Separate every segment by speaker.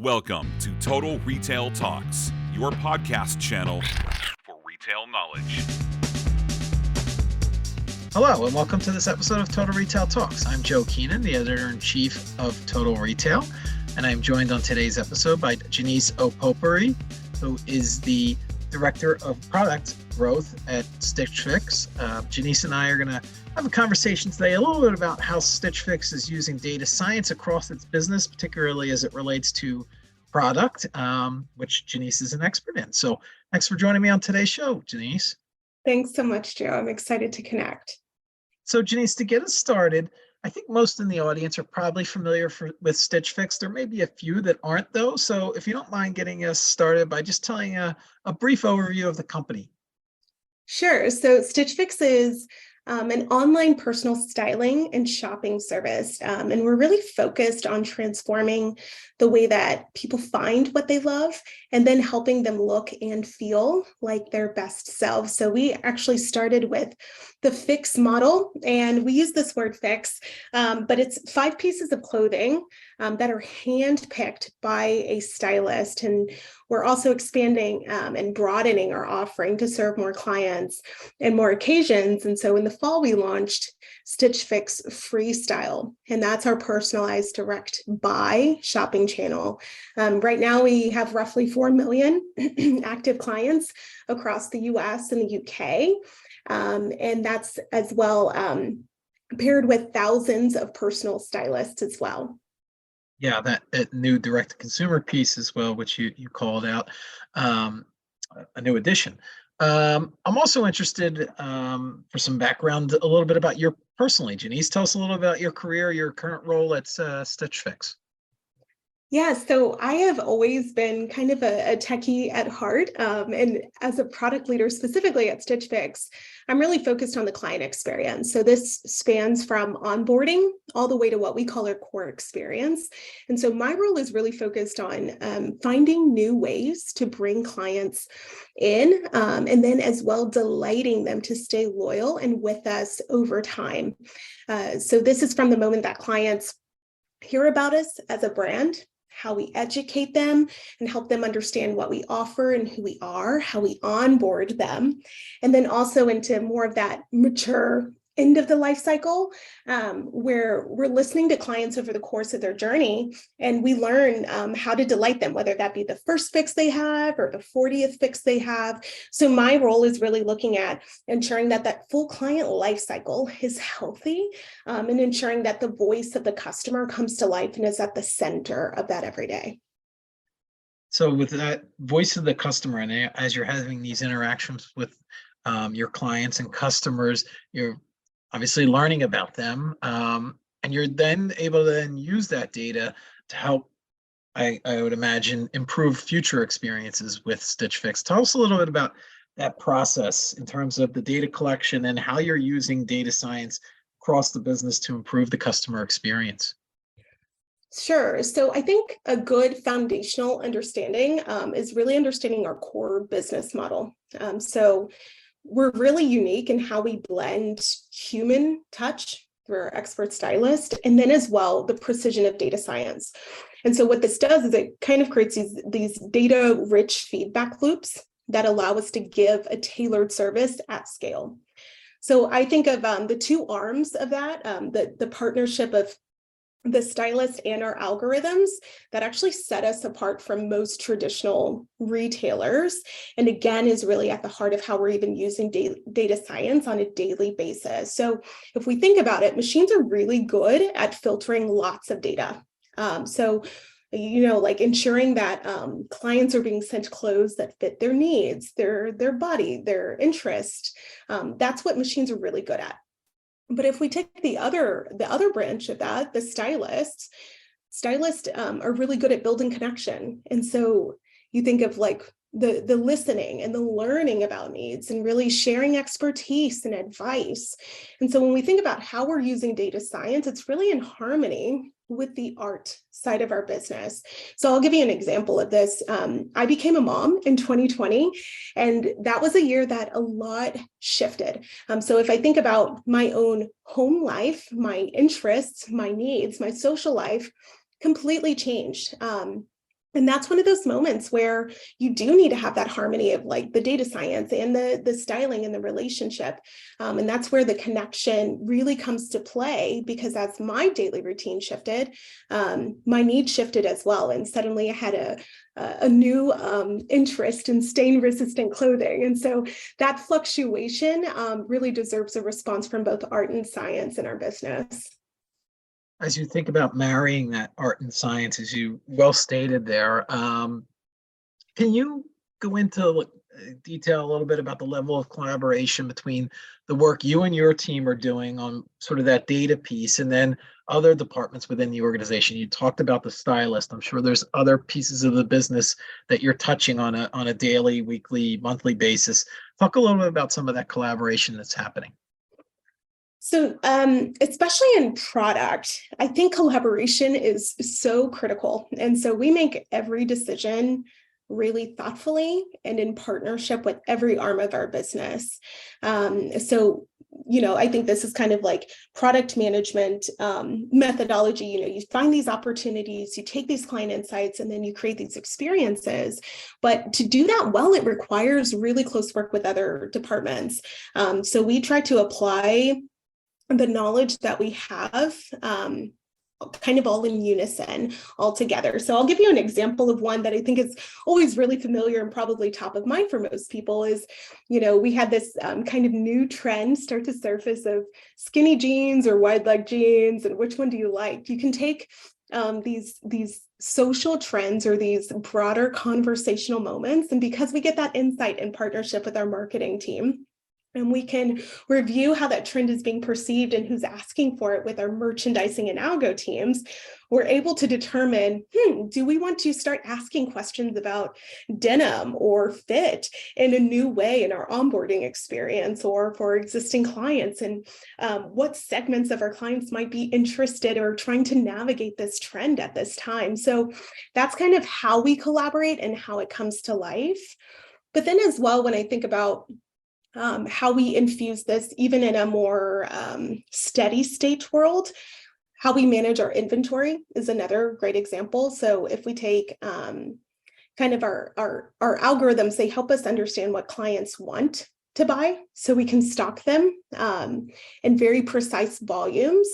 Speaker 1: Welcome to Total Retail Talks, your podcast channel for retail knowledge.
Speaker 2: Hello, and welcome to this episode of Total Retail Talks. I'm Joe Keenan, the editor-in-chief of Total Retail, and I'm joined on today's episode by Janiece Okpobiri, who is the Director of Product Growth at Stitch Fix. Janiece and I are going to have a conversation today a little bit about how Stitch Fix is using data science across its business, particularly as it relates to product, which Janiece is an expert in. So thanks for joining me on today's show, Janiece.
Speaker 3: Thanks so much, Joe. I'm excited to connect.
Speaker 2: So Janiece, to get us started, I think most in the audience are probably familiar with Stitch Fix. There may be a few that aren't though. So if you don't mind getting us started by just telling a brief overview of the company.
Speaker 3: Sure. So Stitch Fix is an online personal styling and shopping service. And we're really focused on transforming the way that people find what they love and then helping them look and feel like their best selves. So we actually started with the fix model, and we use this word fix, but it's 5 pieces of clothing that are hand-picked by a stylist. And we're also expanding and broadening our offering to serve more clients and more occasions. And so in the fall, we launched Stitch Fix Freestyle, and that's our personalized direct buy shopping channel. Right now, we have roughly 4 million active clients across the US and the UK. And that's as well paired with thousands of personal stylists as well.
Speaker 2: Yeah, that new direct-to-consumer piece as well, which you called out, a new addition. I'm also interested for some background, a little bit about you personally. Janiece, tell us a little about your career, your current role at Stitch Fix.
Speaker 3: Yeah, so I have always been kind of a techie at heart. And as a product leader, specifically at Stitch Fix, I'm really focused on the client experience. So this spans from onboarding all the way to what we call our core experience. And so my role is really focused on finding new ways to bring clients in, and then as well delighting them to stay loyal and with us over time. So this is from the moment that clients hear about us as a brand, how we educate them and help them understand what we offer and who we are, how we onboard them, and then also into more of that mature end of the life cycle, where we're listening to clients over the course of their journey, and we learn how to delight them, whether that be the first fix they have or the 40th fix they have. So my role is really looking at ensuring that that full client life cycle is healthy, and ensuring that the voice of the customer comes to life and is at the center of that every day.
Speaker 2: So with that voice of the customer, and as you're having these interactions with your clients and customers, you're obviously learning about them, and you're then able to then use that data to help, I would imagine, improve future experiences with Stitch Fix. Tell us a little bit about that process in terms of the data collection and how you're using data science across the business to improve the customer experience.
Speaker 3: Sure. So I think a good foundational understanding is really understanding our core business model. So we're really unique in how we blend human touch through our expert stylist, and then as well, the precision of data science. And so what this does is it kind of creates these data-rich feedback loops that allow us to give a tailored service at scale. So I think of the 2 arms of that, the partnership of the stylist and our algorithms that actually set us apart from most traditional retailers. And again, is really at the heart of how we're even using data science on a daily basis. So if we think about it, machines are really good at filtering lots of data. Like ensuring that clients are being sent clothes that fit their needs, their body, their interest. That's what machines are really good at. But if we take the other branch of that, the stylists are really good at building connection. And so you think of like the listening and the learning about needs and really sharing expertise and advice. And so when we think about how we're using data science, it's really in harmony with the art side of our business. So I'll give you an example of this. I became a mom in 2020, and that was a year that a lot shifted. So if I think about my own home life, my interests, my needs, my social life completely changed. And that's one of those moments where you do need to have that harmony of like the data science and the styling and the relationship. And that's where the connection really comes to play, because as my daily routine shifted, my needs shifted as well. And suddenly I had a new interest in stain resistant clothing. And so that fluctuation really deserves a response from both art and science in our business.
Speaker 2: As you think about marrying that art and science, as you well stated there, can you go into detail a little bit about the level of collaboration between the work you and your team are doing on sort of that data piece and then other departments within the organization? You talked about the stylist. I'm sure there's other pieces of the business that you're touching on a daily, weekly, monthly basis. Talk a little bit about some of that collaboration that's happening.
Speaker 3: So, especially in product, I think collaboration is so critical. And so we make every decision really thoughtfully and in partnership with every arm of our business. I think this is kind of like product management methodology. You find these opportunities, you take these client insights, and then you create these experiences. But to do that well, it requires really close work with other departments. So we try to apply the knowledge that we have kind of all in unison all together. So I'll give you an example of one that I think is always really familiar and probably top of mind for most people is, we had this kind of new trend start to surface of skinny jeans or wide leg jeans, and which one do you like? You can take these social trends or these broader conversational moments, and because we get that insight in partnership with our marketing team, and we can review how that trend is being perceived and who's asking for it with our merchandising and algo teams, we're able to determine, do we want to start asking questions about denim or fit in a new way in our onboarding experience or for existing clients, and what segments of our clients might be interested or trying to navigate this trend at this time. So that's kind of how we collaborate and how it comes to life. But then as well, when I think about how we infuse this even in a more steady state world, how we manage our inventory is another great example. So if we take kind of our algorithms, they help us understand what clients want to buy so we can stock them in very precise volumes.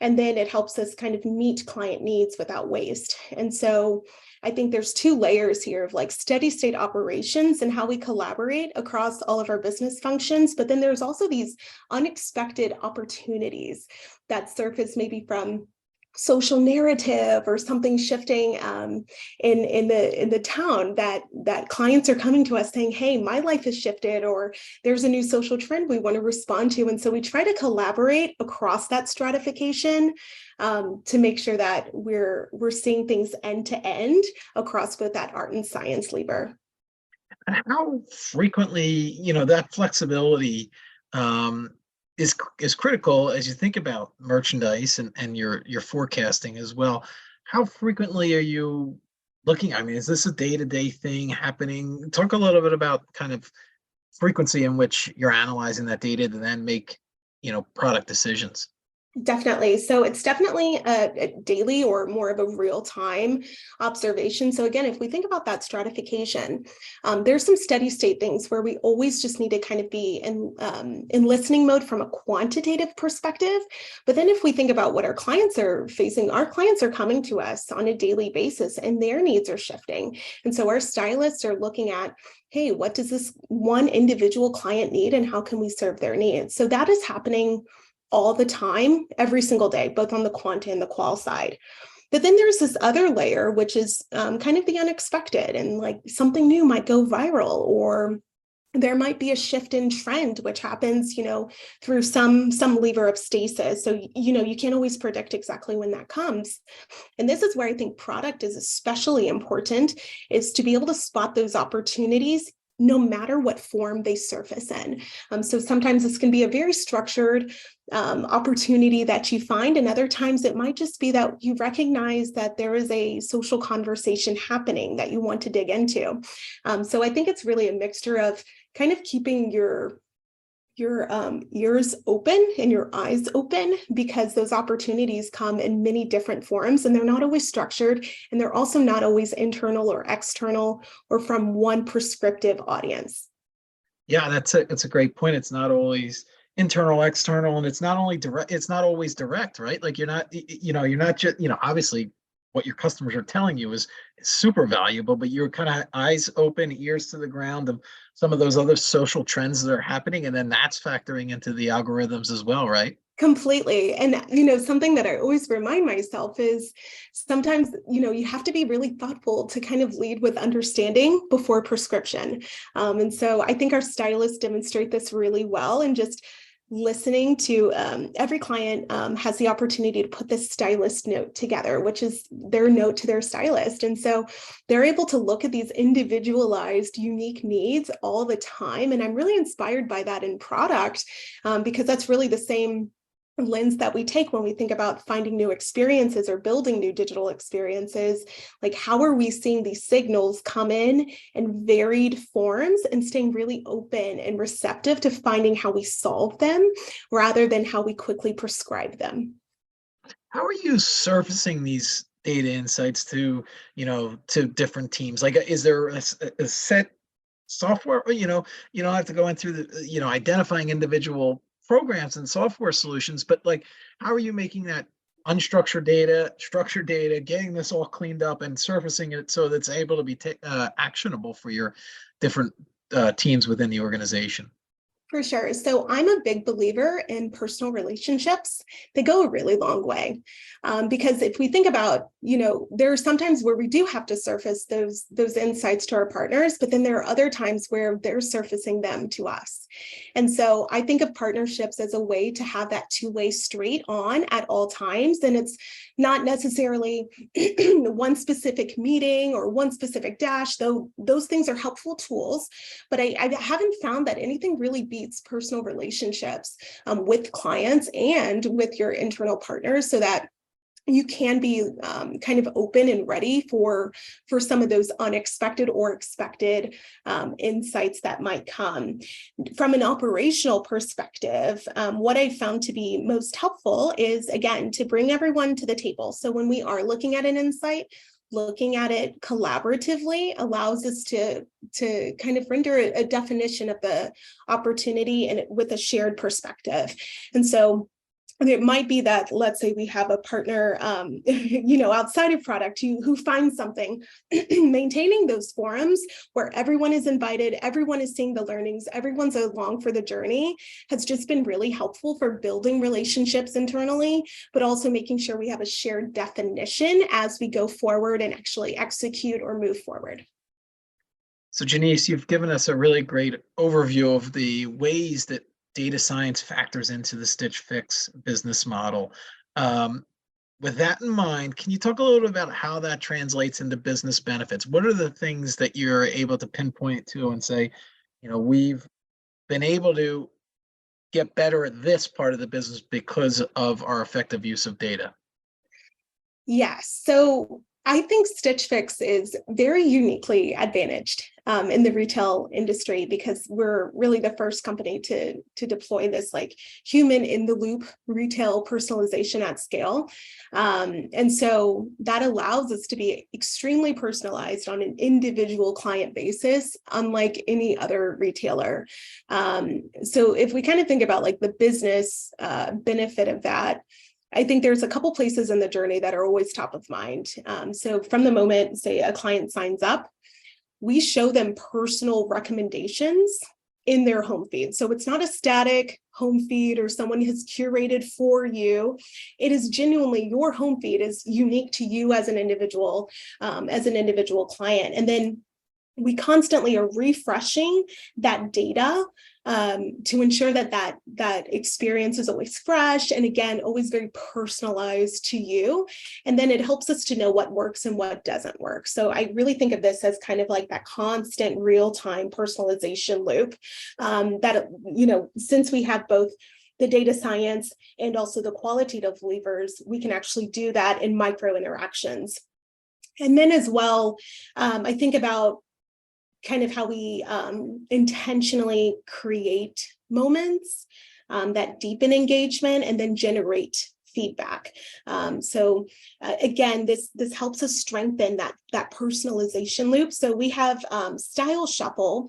Speaker 3: And then it helps us kind of meet client needs without waste. And so I think there's two layers here of like steady state operations and how we collaborate across all of our business functions. But then there's also these unexpected opportunities that surface maybe from social narrative or something shifting in the town that clients are coming to us saying, hey, my life has shifted, or there's a new social trend we want to respond to. And so we try to collaborate across that stratification to make sure that we're seeing things end to end across both that art and science lever.
Speaker 2: How frequently, that flexibility is critical as you think about merchandise and your forecasting as well. How frequently are you looking? I mean, is this a day-to-day thing happening? Talk a little bit about kind of frequency in which you're analyzing that data to then make, product decisions.
Speaker 3: Definitely. So it's definitely a daily or more of a real-time observation. So again, if we think about that stratification, there's some steady state things where we always just need to kind of be in listening mode from a quantitative perspective. But then if we think about what our clients are facing, our clients are coming to us on a daily basis and their needs are shifting. And so our stylists are looking at, hey, what does this one individual client need and how can we serve their needs? So that is happening all the time, every single day, both on the quant and the qual side. But then there's this other layer, which is kind of the unexpected, and like something new might go viral, or there might be a shift in trend, which happens, through some lever of stasis. So, you can't always predict exactly when that comes. And this is where I think product is especially important, is to be able to spot those opportunities no matter what form they surface in. So sometimes this can be a very structured opportunity that you find, and other times it might just be that you recognize that there is a social conversation happening that you want to dig into. So I think it's really a mixture of kind of keeping your your ears open and your eyes open, because those opportunities come in many different forms, and they're not always structured, and they're also not always internal or external or from one prescriptive audience.
Speaker 2: Yeah, that's a great point. It's not always internal, external, and it's not only direct. It's not always direct, right? Like you're not just, obviously what your customers are telling you is super valuable, but you're kind of eyes open, ears to the ground of some of those other social trends that are happening, and then that's factoring into the algorithms as well, right?
Speaker 3: Completely. And, something that I always remind myself is sometimes, you have to be really thoughtful to kind of lead with understanding before prescription. And so I think our stylists demonstrate this really well, and just listening to every client has the opportunity to put this stylist note together, which is their note to their stylist. And so they're able to look at these individualized, unique needs all the time. And I'm really inspired by that in product, because that's really the same lens that we take when we think about finding new experiences or building new digital experiences. Like, how are we seeing these signals come in varied forms and staying really open and receptive to finding how we solve them rather than how we quickly prescribe them?
Speaker 2: How are you surfacing these data insights to different teams? Like, is there a set software? You don't have to go in through the, identifying individual programs and software solutions, but like, how are you making that unstructured data, structured data, getting this all cleaned up and surfacing it so that it's able to be actionable for your different teams within the organization?
Speaker 3: For sure. So I'm a big believer in personal relationships. They go a really long way, because if we think about, there are some times where we do have to surface those insights to our partners, but then there are other times where they're surfacing them to us. And so I think of partnerships as a way to have that two-way street on at all times. And it's not necessarily one specific meeting or one specific dash, though those things are helpful tools. But I haven't found that anything really beats personal relationships with clients and with your internal partners, so that you can be kind of open and ready for some of those unexpected or expected insights that might come. From an operational perspective, what I found to be most helpful is, again, to bring everyone to the table. So when we are looking at an insight, looking at it collaboratively allows us to kind of render a definition of the opportunity and with a shared perspective. And so it might be that, let's say we have a partner, outside of product who finds something, maintaining those forums where everyone is invited, everyone is seeing the learnings, everyone's along for the journey, has just been really helpful for building relationships internally, but also making sure we have a shared definition as we go forward and actually execute or move forward.
Speaker 2: So, Janiece, you've given us a really great overview of the ways that data science factors into the Stitch Fix business model. With that in mind, can you talk a little bit about how that translates into business benefits? What are the things that you're able to pinpoint to and say, we've been able to get better at this part of the business because of our effective use of data?
Speaker 3: Yes. So I think Stitch Fix is very uniquely advantaged in the retail industry, because we're really the first company to deploy this like human in the loop retail personalization at scale. And so that allows us to be extremely personalized on an individual client basis, unlike any other retailer. So if we kind of think about like the business benefit of that, I think there's a couple places in the journey that are always top of mind. So from the moment, say, a client signs up, we show them personal recommendations in their home feed. So it's not a static home feed or someone has curated for you. It is genuinely your home feed is unique to you as an individual client. And then we constantly are refreshing that data to ensure that experience is always fresh and, again, always very personalized to you. And then it helps us to know what works and what doesn't work. So I really think of this as kind of like that constant real-time personalization loop that, since we have both the data science and also the qualitative levers, we can actually do that in micro interactions. And then as well, I think about kind of how we intentionally create moments that deepen engagement and then generate feedback. Again, this helps us strengthen that personalization loop. So we have Style Shuffle,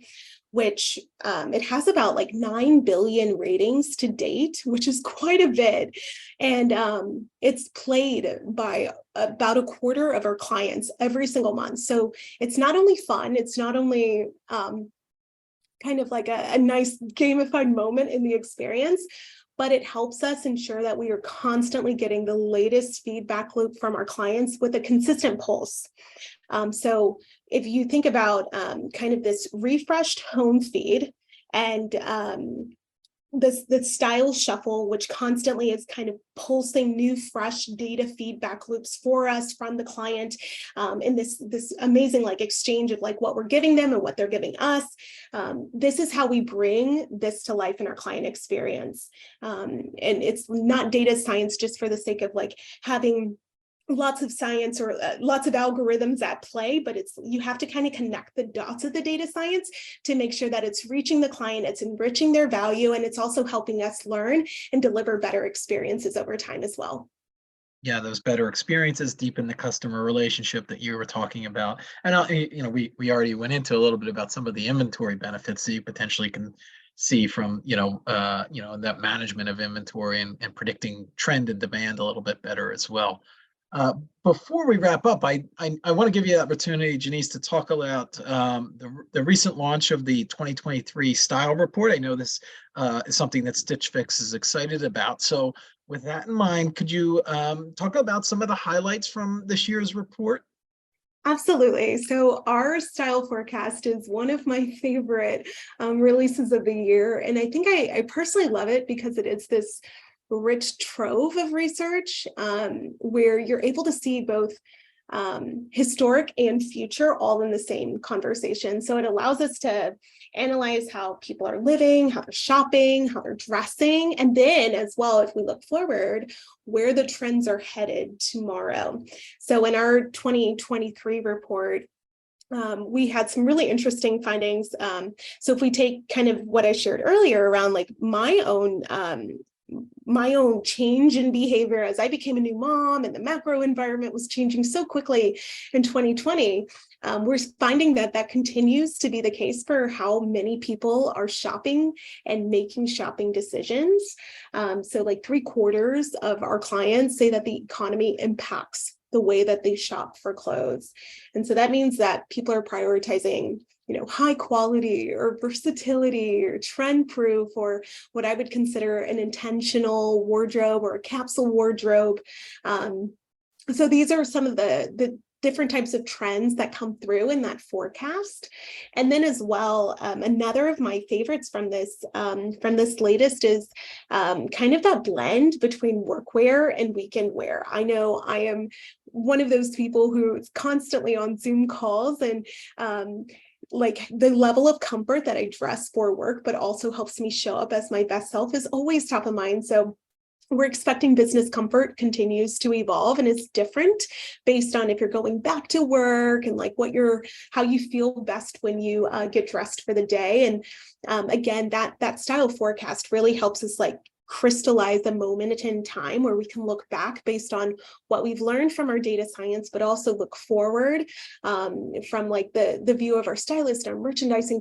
Speaker 3: which it has about like 9 billion ratings to date, which is quite a bit. And it's played by about a quarter of our clients every single month. So it's not only fun, it's not only kind of like a nice gamified moment in the experience, but it helps us ensure that we are constantly getting the latest feedback loop from our clients with a consistent pulse. So if you think about kind of this refreshed home feed and the Style Shuffle, which constantly is kind of pulsing new, fresh data feedback loops for us from the client in this amazing like exchange of like what we're giving them and what they're giving us. This is how we bring this to life in our client experience. And it's not data science just for the sake of like having lots of science or lots of algorithms at play, but you have to kind of connect the dots of the data science to make sure that it's reaching the client, it's enriching their value, and it's also helping us learn and deliver better experiences over time as well.
Speaker 2: Yeah, those better experiences deepen the customer relationship that you were talking about. And we already went into a little bit about some of the inventory benefits that you potentially can see from that management of inventory and predicting trend and demand a little bit better as well. Before we wrap up, I want to give you the opportunity, Janiece, to talk about the recent launch of the 2023 Style Report. I know this is something that Stitch Fix is excited about. So with that in mind, could you talk about some of the highlights from this year's report?
Speaker 3: Absolutely. So our style forecast is one of my favorite releases of the year. And I think I personally love it because it is this rich trove of research where you're able to see both historic and future all in the same conversation. So it allows us to analyze how people are living, how they're shopping, how they're dressing, and then as well, if we look forward, where the trends are headed tomorrow. So in our 2023 report, we had some really interesting findings. So if we take kind of what I shared earlier around like my own change in behavior as I became a new mom and the macro environment was changing so quickly in 2020, we're finding that continues to be the case for how many people are shopping and making shopping decisions. So like 3/4 of our clients say that the economy impacts the way that they shop for clothes. And so that means that people are prioritizing high quality or versatility or trend proof or what I would consider an intentional wardrobe or a capsule wardrobe. So these are some of the different types of trends that come through in that forecast. And then as well, another of my favorites from this latest is kind of that blend between workwear and weekend wear. I know I am one of those people who is constantly on Zoom calls and like the level of comfort that I dress for work, but also helps me show up as my best self is always top of mind. So we're expecting business comfort continues to evolve and is different based on if you're going back to work and like how you feel best when you get dressed for the day. And again, that style forecast really helps us like crystallize a moment in time where we can look back based on what we've learned from our data science, but also look forward from like the view of our stylist, our merchandising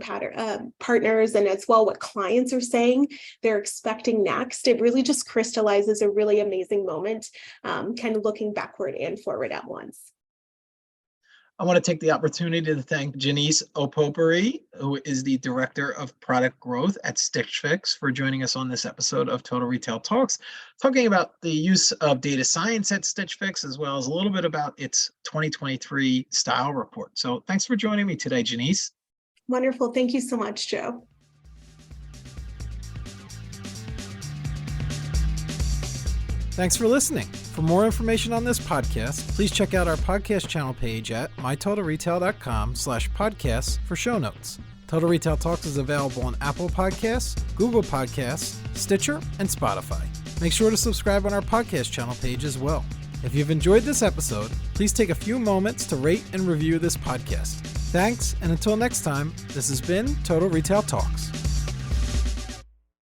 Speaker 3: partners, and as well what clients are saying they're expecting next. It really just crystallizes a really amazing moment, kind of looking backward and forward at once.
Speaker 2: I want to take the opportunity to thank Janiece Okpobiri, who is the Director of Product Growth at Stitch Fix, for joining us on this episode of Total Retail Talks, talking about the use of data science at Stitch Fix, as well as a little bit about its 2023 Style Report. So thanks for joining me today, Janiece.
Speaker 3: Wonderful. Thank you so much, Joe.
Speaker 4: Thanks for listening. For more information on this podcast, please check out our podcast channel page at mytotalretail.com/podcasts for show notes. Total Retail Talks is available on Apple Podcasts, Google Podcasts, Stitcher, and Spotify. Make sure to subscribe on our podcast channel page as well. If you've enjoyed this episode, please take a few moments to rate and review this podcast. Thanks, and until next time, this has been Total Retail Talks.